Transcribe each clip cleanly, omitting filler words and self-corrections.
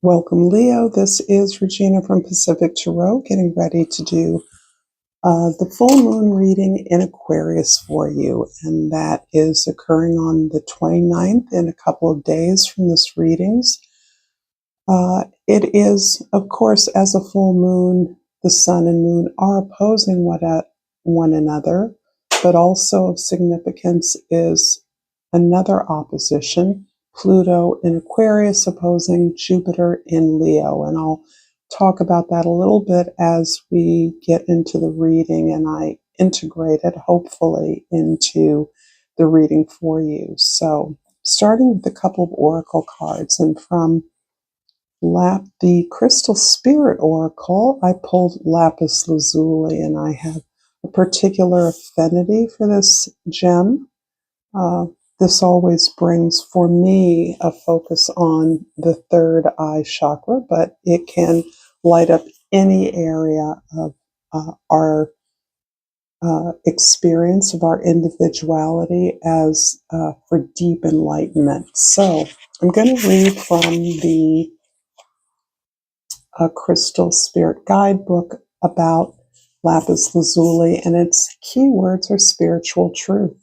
Welcome, Leo. This is Regina from Pacific Tarot, getting ready to do the full moon reading in Aquarius for you. And that is occurring on the 29th in a couple of days from this readings. It is, of course, as a full moon, the sun and moon are opposing one another, but also of significance is another opposition, Pluto in Aquarius opposing Jupiter in Leo. And I'll talk about that a little bit as we get into the reading and I integrate it, hopefully, into the reading for you. So, starting with a couple of oracle cards, and from the Crystal Spirit Oracle, I pulled Lapis Lazuli, and I have a particular affinity for this gem. This always brings, for me, a focus on the third eye chakra, but it can light up any area of our experience of our individuality as for deep enlightenment. So I'm going to read from the Crystal Spirit Guidebook about Lapis Lazuli, and its keywords are spiritual truth,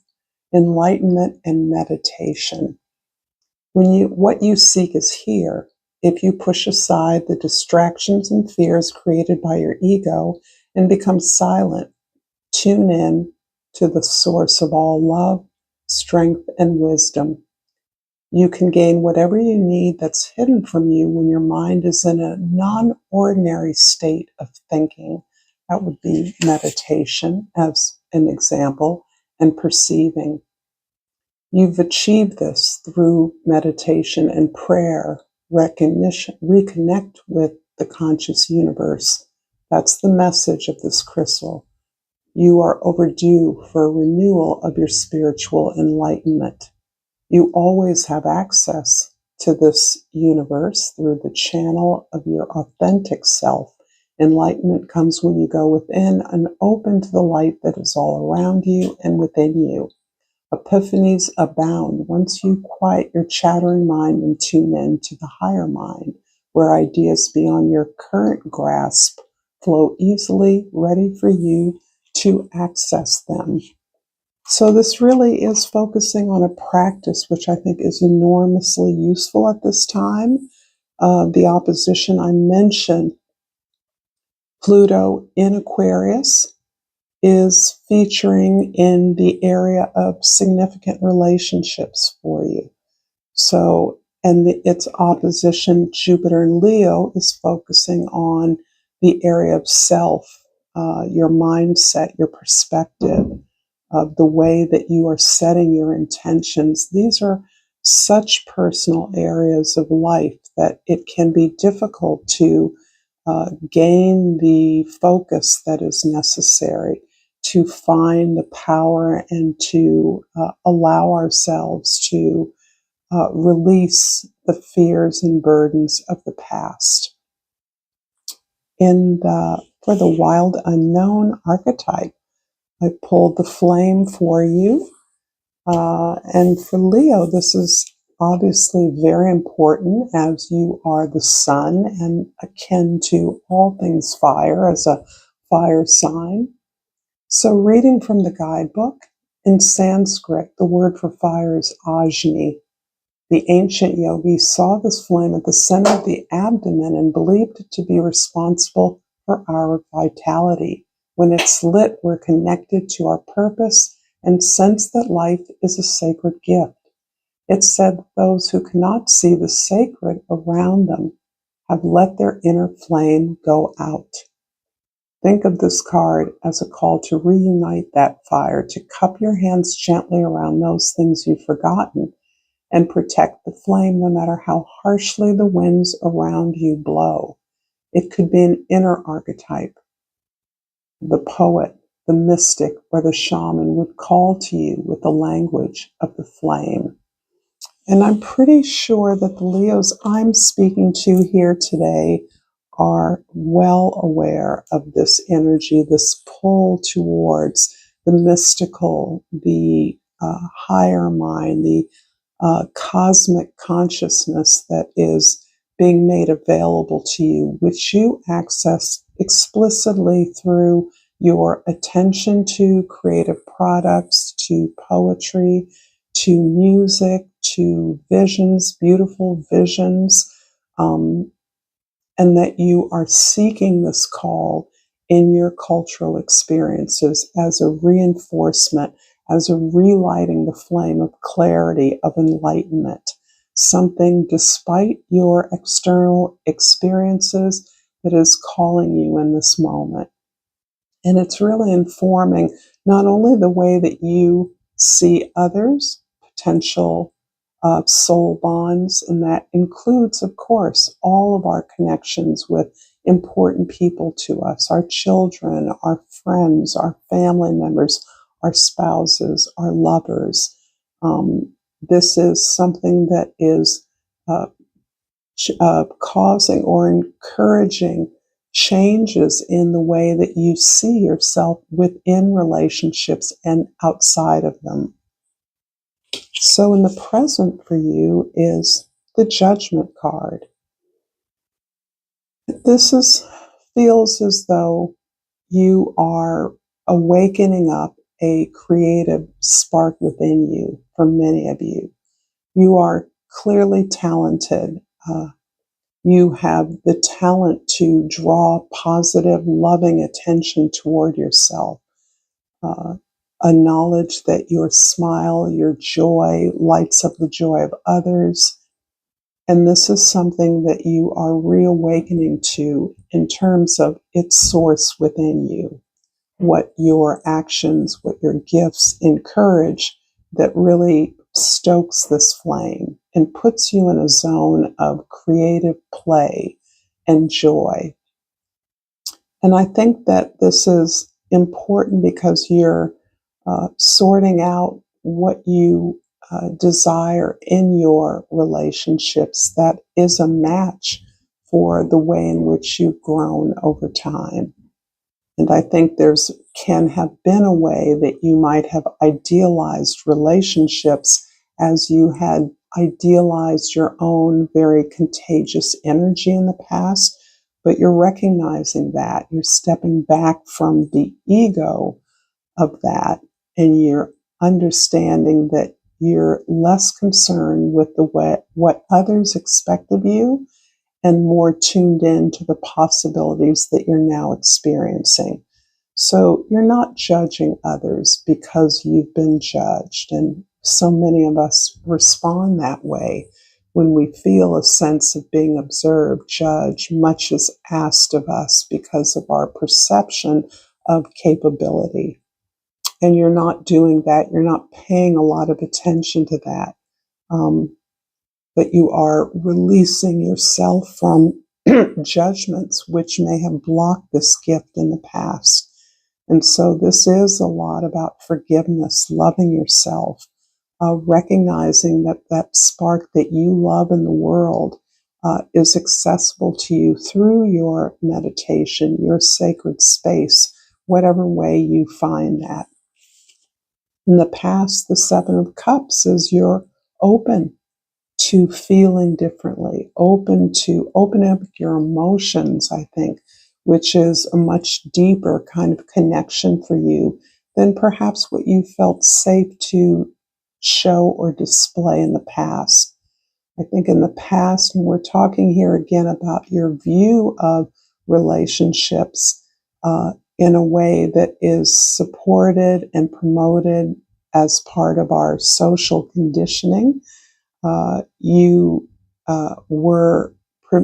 enlightenment, and meditation. What you seek is here. If you push aside the distractions and fears created by your ego and become silent, tune in to the source of all love, strength, and wisdom. You can gain whatever you need that's hidden from you when your mind is in a non-ordinary state of thinking. That would be meditation, as an example, and perceiving. You've achieved this through meditation and prayer, recognition, reconnect with the conscious universe. That's the message of this crystal. You are overdue for a renewal of your spiritual enlightenment. You always have access to this universe through the channel of your authentic self. Enlightenment comes when you go within and open to the light that is all around you and within you. Epiphanies abound once you quiet your chattering mind and tune in to the higher mind, where ideas beyond your current grasp flow easily, ready for you to access them. So this really is focusing on a practice which I think is enormously useful at this time. The opposition I mentioned, Pluto in Aquarius, is featuring in the area of significant relationships for you. So, and its opposition, Jupiter in Leo, is focusing on the area of self, your mindset, your perspective, of the way that you are setting your intentions. These are such personal areas of life that it can be difficult to gain the focus that is necessary to find the power and to allow ourselves to release the fears and burdens of the past. For the wild unknown archetype, I pulled the flame for you. And for Leo, this is obviously very important as you are the sun and akin to all things fire as a fire sign. So reading from the guidebook, in Sanskrit, the word for fire is Ajni. The ancient yogis saw this flame at the center of the abdomen and believed it to be responsible for our vitality. When it's lit, we're connected to our purpose and sense that life is a sacred gift. It's said that those who cannot see the sacred around them have let their inner flame go out. Think of this card as a call to reunite that fire, to cup your hands gently around those things you've forgotten and protect the flame no matter how harshly the winds around you blow. It could be an inner archetype. The poet, the mystic, or the shaman would call to you with the language of the flame. And I'm pretty sure that the Leos I'm speaking to here today are well aware of this energy, this pull towards the mystical, the higher mind, the cosmic consciousness that is being made available to you, which you access explicitly through your attention to creative products, to poetry, to music, to visions, beautiful visions, um, and that you are seeking this call in your cultural experiences as a reinforcement, as a relighting the flame of clarity, of enlightenment, something despite your external experiences that is calling you in this moment. And it's really informing not only the way that you see others, potential soul bonds, and that includes, of course, all of our connections with important people to us, our children, our friends, our family members, our spouses, our lovers. This is something that is uh, causing or encouraging changes in the way that you see yourself within relationships and outside of them. So, in the present for you is the Judgment card. Feels as though you are awakening up a creative spark within you. For many of you, you are clearly talented. You have the talent to draw positive, loving attention toward yourself. Uh, a knowledge that your smile, your joy lights up the joy of others. And this is something that you are reawakening to in terms of its source within you, what your actions, what your gifts encourage that really stokes this flame and puts you in a zone of creative play and joy. And I think that this is important because you're sorting out what you desire in your relationships that is a match for the way in which you've grown over time. And I think there's can have been a way that you might have idealized relationships as you had idealized your own very contagious energy in the past, but you're recognizing that. You're stepping back from the ego of that, and you're understanding that you're less concerned with what others expect of you and more tuned in to the possibilities that you're now experiencing. So you're not judging others because you've been judged. And so many of us respond that way when we feel a sense of being observed, judged. Much is asked of us because of our perception of capability. And you're not doing that. You're not paying a lot of attention to that. But you are releasing yourself from judgments which may have blocked this gift in the past. And so this is a lot about forgiveness, loving yourself, recognizing that that spark that you love in the world is accessible to you through your meditation, your sacred space, whatever way you find that. In the past, the Seven of Cups is you're open to feeling differently, open up your emotions, I think, which is a much deeper kind of connection for you than perhaps what you felt safe to show or display in the past. I think in the past, and we're talking here again about your view of relationships in a way that is supported and promoted as part of our social conditioning. You were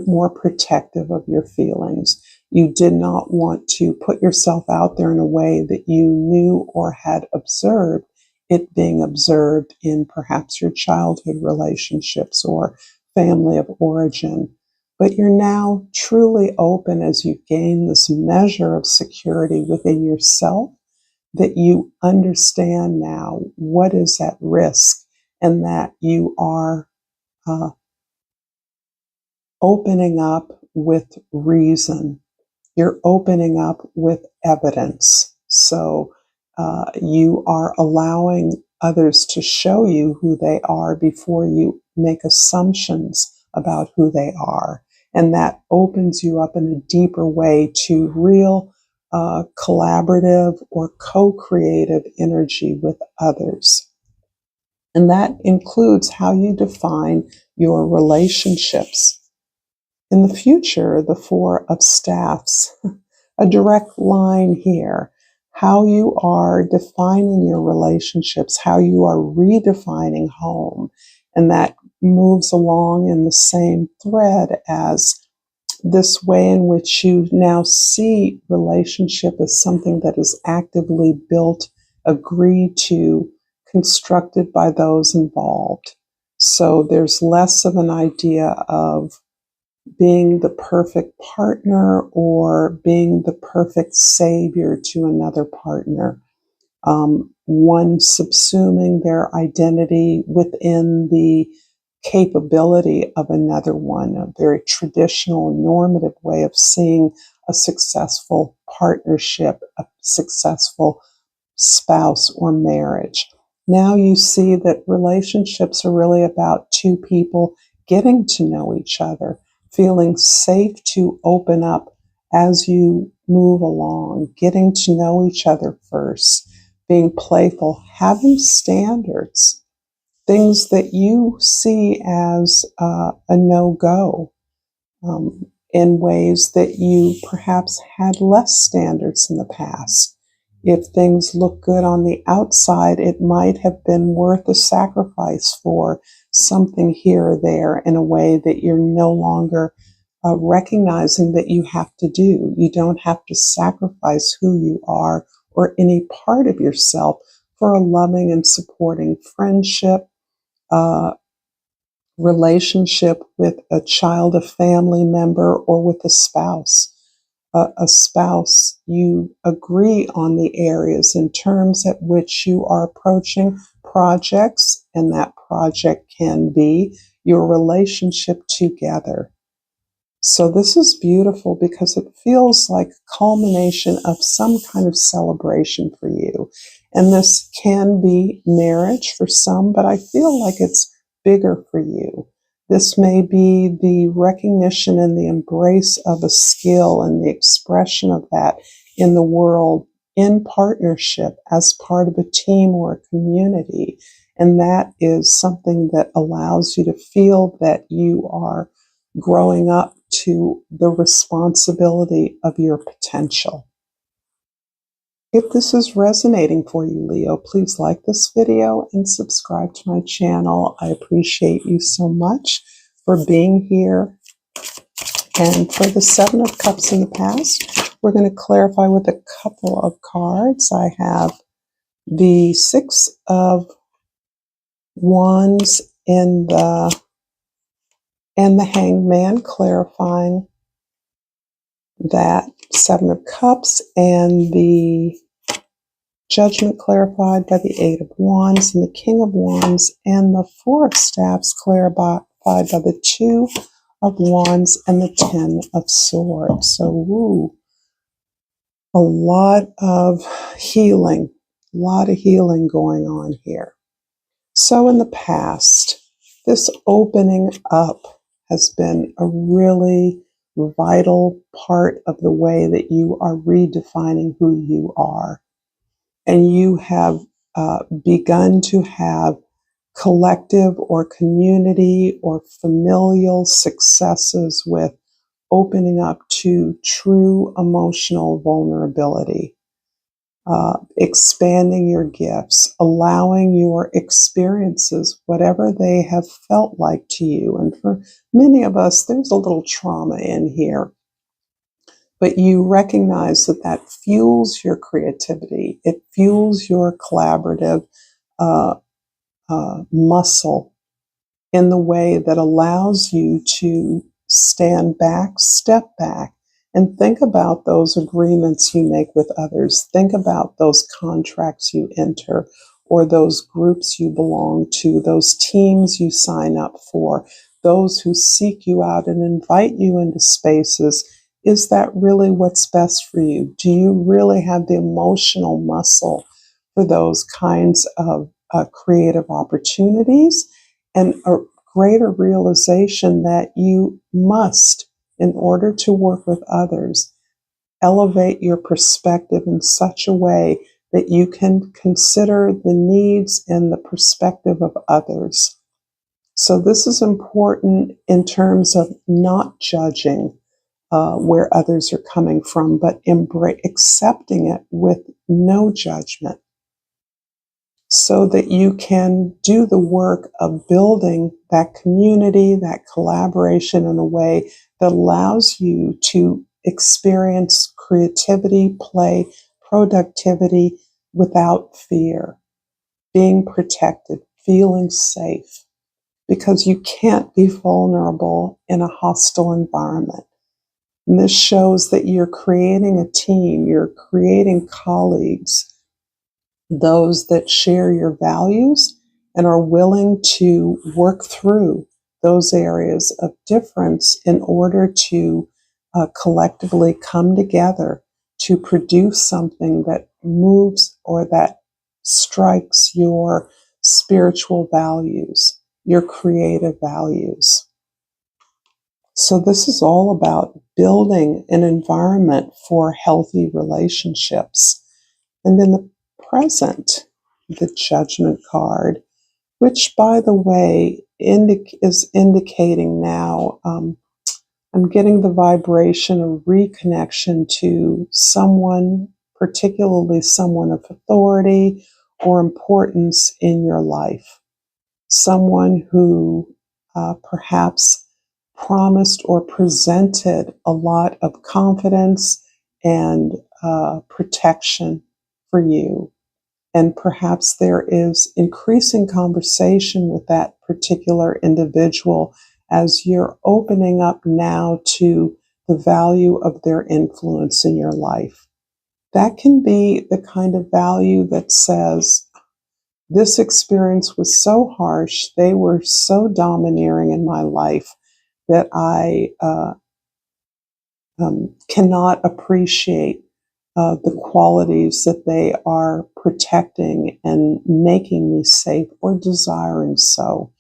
more protective of your feelings. You did not want to put yourself out there in a way that you knew or had observed it being observed in perhaps your childhood relationships or family of origin. But you're now truly open as you gain this measure of security within yourself, that you understand now what is at risk and that you are opening up with reason. You're opening up with evidence. So you are allowing others to show you who they are before you make assumptions about who they are. And that opens you up in a deeper way to real collaborative or co-creative energy with others. And that includes how you define your relationships. In the future, the Four of Staffs, a direct line here, how you are defining your relationships, how you are redefining home. And that moves along in the same thread as this way in which you now see relationship as something that is actively built, agreed to, constructed by those involved. So there's less of an idea of being the perfect partner or being the perfect savior to another partner. One subsuming their identity within the capability of another one, a very traditional normative way of seeing a successful partnership, a successful spouse or marriage. Now you see that relationships are really about two people getting to know each other, feeling safe to open up as you move along, getting to know each other first, being playful, having standards, things that you see as a no-go, in ways that you perhaps had less standards in the past. If things look good on the outside, it might have been worth a sacrifice for something here or there in a way that you're no longer recognizing that you have to do. You don't have to sacrifice who you are or any part of yourself for a loving and supporting friendship, relationship with a child, a family member, or with a spouse. A spouse, you agree on the areas and terms at which you are approaching projects, and that project can be your relationship together. So this is beautiful because it feels like a culmination of some kind of celebration for you. And this can be marriage for some, but I feel like it's bigger for you. This may be the recognition and the embrace of a skill and the expression of that in the world in partnership as part of a team or a community. And that is something that allows you to feel that you are growing up to the responsibility of your potential. If this is resonating for you, Leo, please like this video and subscribe to my channel. I appreciate you so much for being here. And for the Seven of Cups in the past, we're going to clarify with a couple of cards. I have the Six of Wands and the Hanged Man, clarifying that Seven of Cups, and the Judgment clarified by the Eight of Wands, and the King of Wands, and the Four of Staffs clarified by the Two of Wands and the Ten of Swords. So, a lot of healing going on here. So in the past, this opening up has been a really vital part of the way that you are redefining who you are. And you have begun to have collective or community or familial successes with opening up to true emotional vulnerability. Expanding your gifts, allowing your experiences, whatever they have felt like to you. And for many of us, there's a little trauma in here, but you recognize that that fuels your creativity. It fuels your collaborative muscle in the way that allows you to stand back, step back, and think about those agreements you make with others. Think about those contracts you enter, or those groups you belong to, those teams you sign up for, those who seek you out and invite you into spaces. Is that really what's best for you? Do you really have the emotional muscle for those kinds of creative opportunities and greater realization that you must, in order to work with others, elevate your perspective in such a way that you can consider the needs and the perspective of others. So this is important in terms of not judging where others are coming from, but accepting it with no judgment, so that you can do the work of building that community, that collaboration in a way that allows you to experience creativity, play, productivity without fear, being protected, feeling safe, because you can't be vulnerable in a hostile environment. And this shows that you're creating a team, you're creating colleagues, those that share your values and are willing to work through those areas of difference in order to collectively come together to produce something that moves or that strikes your spiritual values, your creative values. So this is all about building an environment for healthy relationships. And in the present, the Judgment card, which, by the way, is indicating now, I'm getting the vibration of reconnection to someone, particularly someone of authority or importance in your life. Someone who perhaps promised or presented a lot of confidence and protection for you. And perhaps there is increasing conversation with that particular individual as you're opening up now to the value of their influence in your life. That can be the kind of value that says, this experience was so harsh, they were so domineering in my life that I cannot appreciate the qualities that they are protecting and making me safe, or desiring so,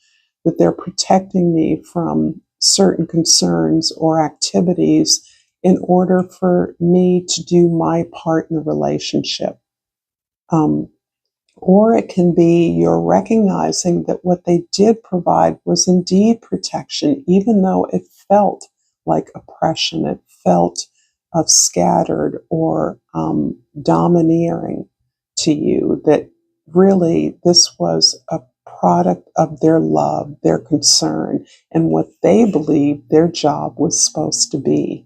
that they're protecting me from certain concerns or activities in order for me to do my part in the relationship. Or it can be you're recognizing that what they did provide was indeed protection, even though it felt like oppression, it felt scattered or domineering to you, that really this was a product of their love, their concern, and what they believed their job was supposed to be.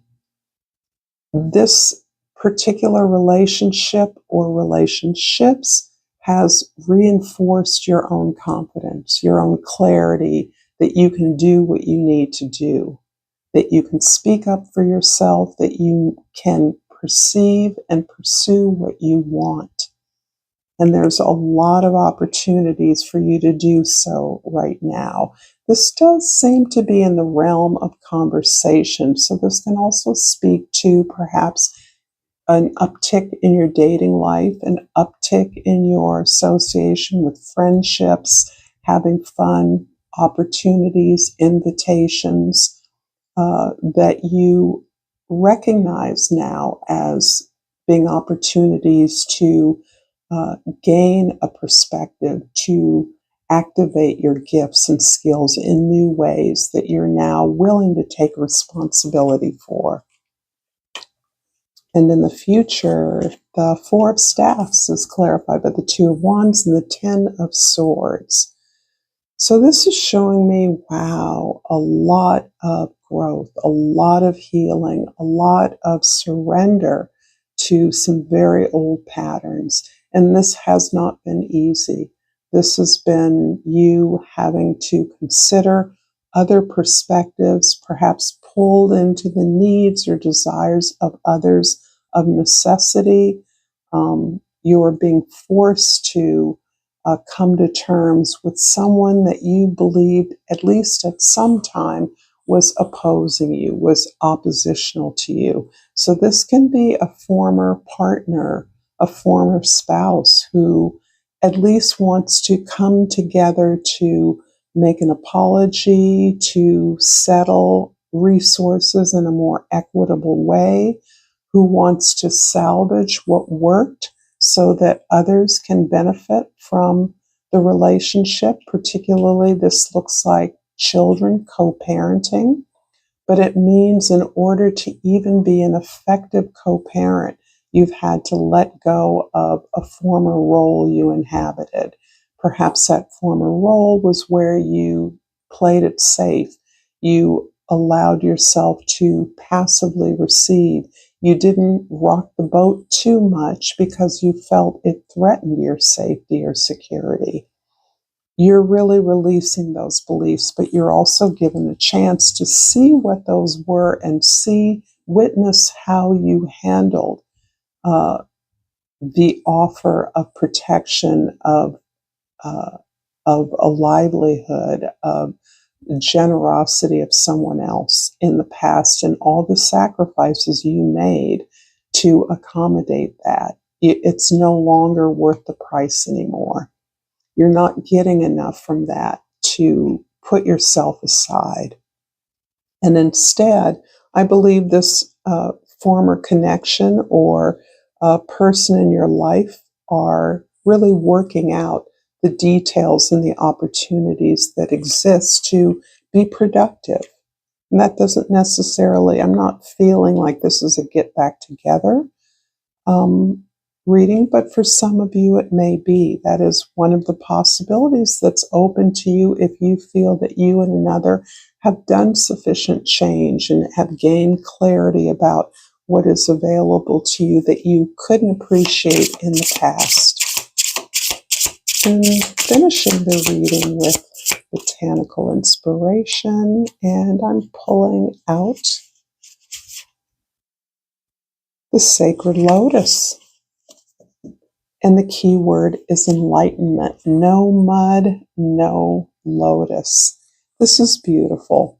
This particular relationship or relationships has reinforced your own confidence, your own clarity that you can do what you need to do, that you can speak up for yourself, that you can perceive and pursue what you want. And there's a lot of opportunities for you to do so right now. This does seem to be in the realm of conversation. So this can also speak to perhaps an uptick in your dating life, an uptick in your association with friendships, having fun, opportunities, invitations that you recognize now as being opportunities to gain a perspective, to activate your gifts and skills in new ways that you're now willing to take responsibility for. And in the future, the Four of Staffs is clarified by the Two of Wands and the Ten of Swords. So this is showing me, wow, a lot of growth, a lot of healing, a lot of surrender to some very old patterns. And this has not been easy. This has been you having to consider other perspectives, perhaps pulled into the needs or desires of others of necessity. You are being forced to come to terms with someone that you believed, at least at some time, was opposing you, was oppositional to you. So this can be a former partner, a former spouse who at least wants to come together to make an apology, to settle resources in a more equitable way, who wants to salvage what worked so that others can benefit from the relationship. Particularly, this looks like children co-parenting, but it means in order to even be an effective co-parent, you've had to let go of a former role you inhabited. Perhaps that former role was where you played it safe. You allowed yourself to passively receive. You didn't rock the boat too much because you felt it threatened your safety or security. You're really releasing those beliefs, but you're also given a chance to see what those were and witness how you handled uh, the offer of protection, of a livelihood, of generosity of someone else in the past, and all the sacrifices you made to accommodate that. It's no longer worth the price anymore. You're not getting enough from that to put yourself aside. And instead, I believe this former connection or person in your life are really working out the details and the opportunities that exist to be productive. And that doesn't necessarily, I'm not feeling like this is a get back together um, reading, but for some of you it may be. That is one of the possibilities that's open to you if you feel that you and another have done sufficient change and have gained clarity about what is available to you that you couldn't appreciate in the past. And finishing the reading with botanical inspiration, and I'm pulling out the sacred lotus. And the key word is enlightenment. No mud, no lotus. This is beautiful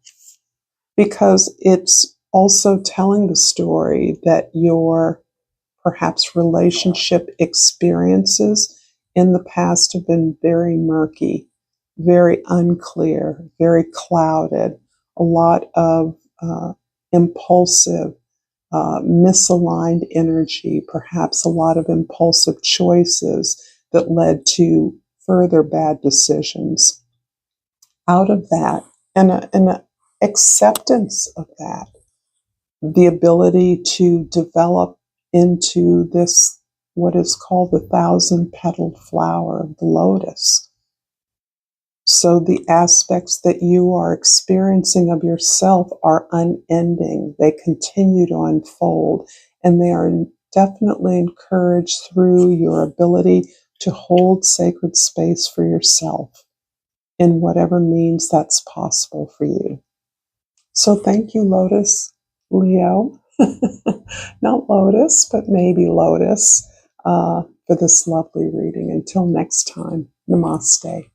because it's also telling the story that your perhaps relationship experiences in the past have been very murky, very unclear, very clouded, a lot of impulsive, misaligned energy, perhaps a lot of impulsive choices that led to further bad decisions. Out of that, and an acceptance of that, the ability to develop into this, what is called the 1,000-petaled flower of the lotus. So the aspects that you are experiencing of yourself are unending. They continue to unfold, and they are definitely encouraged through your ability to hold sacred space for yourself in whatever means that's possible for you. So thank you, Lotus, Leo, not Lotus, but maybe Lotus, for this lovely reading. Until next time, namaste.